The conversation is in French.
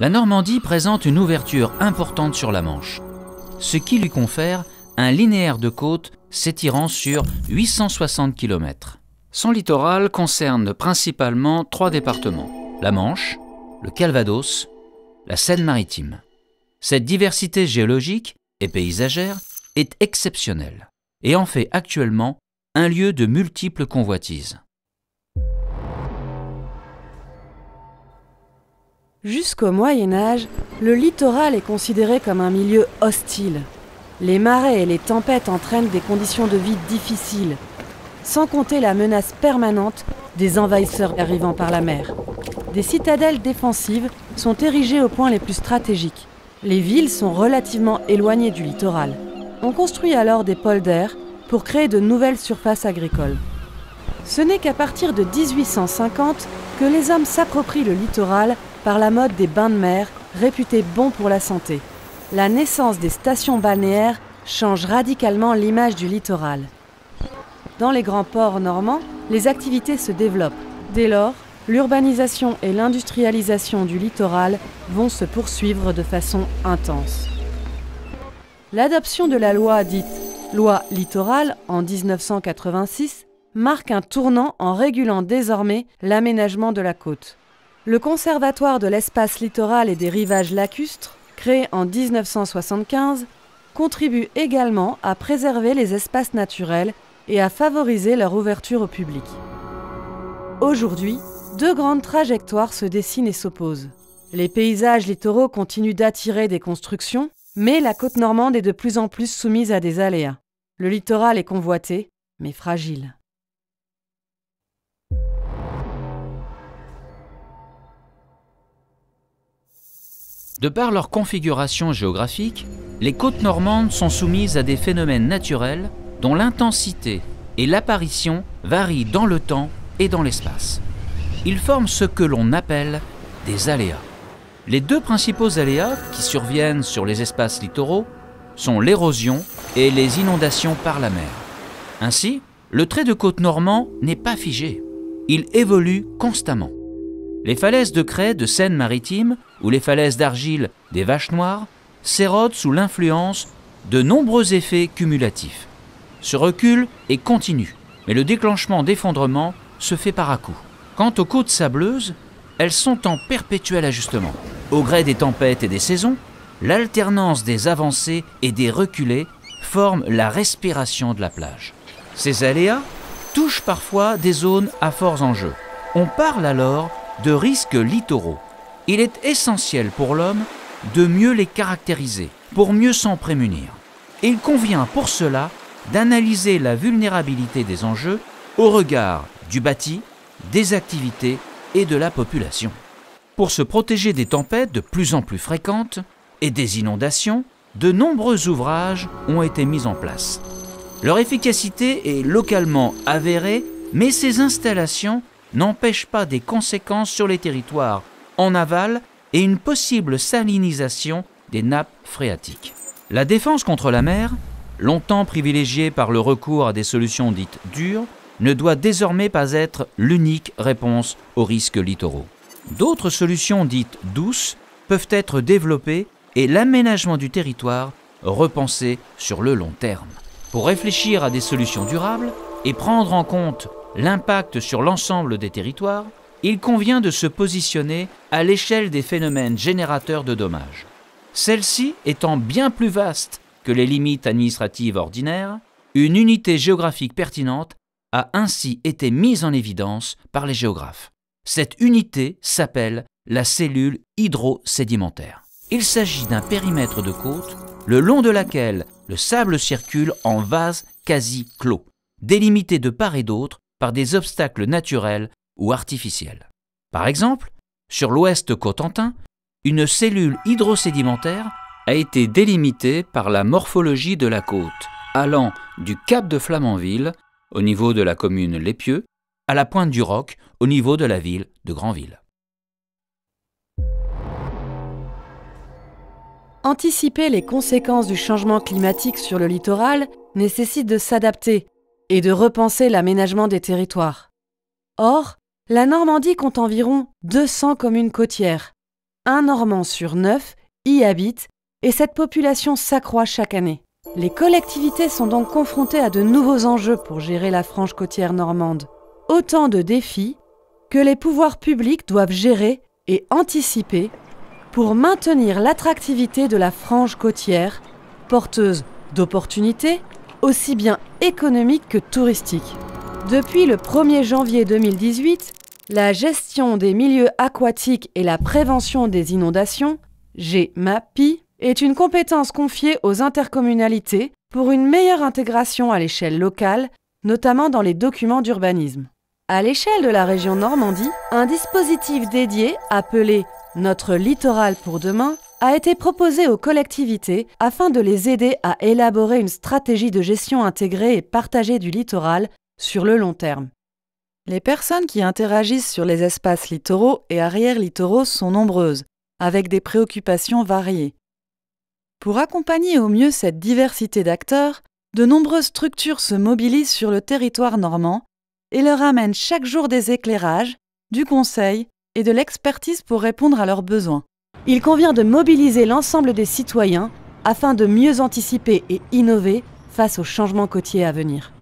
La Normandie présente une ouverture importante sur la Manche, ce qui lui confère un linéaire de côte s'étirant sur 860 km. Son littoral concerne principalement 3 départements, la Manche, le Calvados, la Seine-Maritime. Cette diversité géologique et paysagère est exceptionnelle et en fait actuellement un lieu de multiples convoitises. Jusqu'au Moyen Âge, le littoral est considéré comme un milieu hostile. Les marées et les tempêtes entraînent des conditions de vie difficiles, sans compter la menace permanente des envahisseurs arrivant par la mer. Des citadelles défensives sont érigées aux points les plus stratégiques. Les villes sont relativement éloignées du littoral. On construit alors des polders pour créer de nouvelles surfaces agricoles. Ce n'est qu'à partir de 1850 que les hommes s'approprient le littoral par la mode des bains de mer, réputés bons pour la santé. La naissance des stations balnéaires change radicalement l'image du littoral. Dans les grands ports normands, les activités se développent. Dès lors, l'urbanisation et l'industrialisation du littoral vont se poursuivre de façon intense. L'adoption de la loi dite « loi littorale » en 1986 marque un tournant en régulant désormais l'aménagement de la côte. Le Conservatoire de l'espace littoral et des rivages lacustres, créé en 1975, contribue également à préserver les espaces naturels et à favoriser leur ouverture au public. Aujourd'hui, 2 grandes trajectoires se dessinent et s'opposent. Les paysages littoraux continuent d'attirer des constructions, mais la côte normande est de plus en plus soumise à des aléas. Le littoral est convoité, mais fragile. De par leur configuration géographique, les côtes normandes sont soumises à des phénomènes naturels dont l'intensité et l'apparition varient dans le temps et dans l'espace. Ils forment ce que l'on appelle des aléas. Les 2 principaux aléas qui surviennent sur les espaces littoraux sont l'érosion et les inondations par la mer. Ainsi, le trait de côte normand n'est pas figé. Il évolue constamment. Les falaises de craie de Seine-Maritime ou les falaises d'argile des Vaches Noires s'érodent sous l'influence de nombreux effets cumulatifs. Ce recul est continu, mais le déclenchement d'effondrements se fait par à-coups. Quant aux côtes sableuses, elles sont en perpétuel ajustement. Au gré des tempêtes et des saisons, l'alternance des avancées et des reculées forme la respiration de la plage. Ces aléas touchent parfois des zones à forts enjeux. On parle alors de risques littoraux. Il est essentiel pour l'homme de mieux les caractériser, pour mieux s'en prémunir. Et il convient pour cela d'analyser la vulnérabilité des enjeux au regard du bâti, des activités et de la population. Pour se protéger des tempêtes de plus en plus fréquentes et des inondations, de nombreux ouvrages ont été mis en place. Leur efficacité est localement avérée, mais ces installations n'empêchent pas des conséquences sur les territoires en aval et une possible salinisation des nappes phréatiques. La défense contre la mer, longtemps privilégiée par le recours à des solutions dites dures, ne doit désormais pas être l'unique réponse aux risques littoraux. D'autres solutions dites douces peuvent être développées et l'aménagement du territoire repensé sur le long terme. Pour réfléchir à des solutions durables et prendre en compte l'impact sur l'ensemble des territoires, il convient de se positionner à l'échelle des phénomènes générateurs de dommages. Celle-ci étant bien plus vaste que les limites administratives ordinaires, une unité géographique pertinente a ainsi été mise en évidence par les géographes. Cette unité s'appelle la cellule hydrosédimentaire. Il s'agit d'un périmètre de côte le long de laquelle le sable circule en vase quasi clos, délimité de part et d'autre par des obstacles naturels ou artificiels. Par exemple, sur l'ouest Cotentin, une cellule hydrosédimentaire a été délimitée par la morphologie de la côte, allant du cap de Flamanville, au niveau de la commune Lépieux, à la pointe du Roc, au niveau de la ville de Granville. Anticiper les conséquences du changement climatique sur le littoral nécessite de s'adapter et de repenser l'aménagement des territoires. Or, la Normandie compte environ 200 communes côtières. Un Normand sur 9 y habite et cette population s'accroît chaque année. Les collectivités sont donc confrontées à de nouveaux enjeux pour gérer la frange côtière normande. Autant de défis que les pouvoirs publics doivent gérer et anticiper pour maintenir l'attractivité de la frange côtière, porteuse d'opportunités aussi bien économiques que touristiques. Depuis le 1er janvier 2018, la gestion des milieux aquatiques et la prévention des inondations, GEMAPI, est une compétence confiée aux intercommunalités pour une meilleure intégration à l'échelle locale, notamment dans les documents d'urbanisme. À l'échelle de la région Normandie, un dispositif dédié, appelé « Notre littoral pour demain », a été proposé aux collectivités afin de les aider à élaborer une stratégie de gestion intégrée et partagée du littoral sur le long terme. Les personnes qui interagissent sur les espaces littoraux et arrière-littoraux sont nombreuses, avec des préoccupations variées. Pour accompagner au mieux cette diversité d'acteurs, de nombreuses structures se mobilisent sur le territoire normand et leur amènent chaque jour des éclairages, du conseil et de l'expertise pour répondre à leurs besoins. Il convient de mobiliser l'ensemble des citoyens afin de mieux anticiper et innover face aux changements côtiers à venir.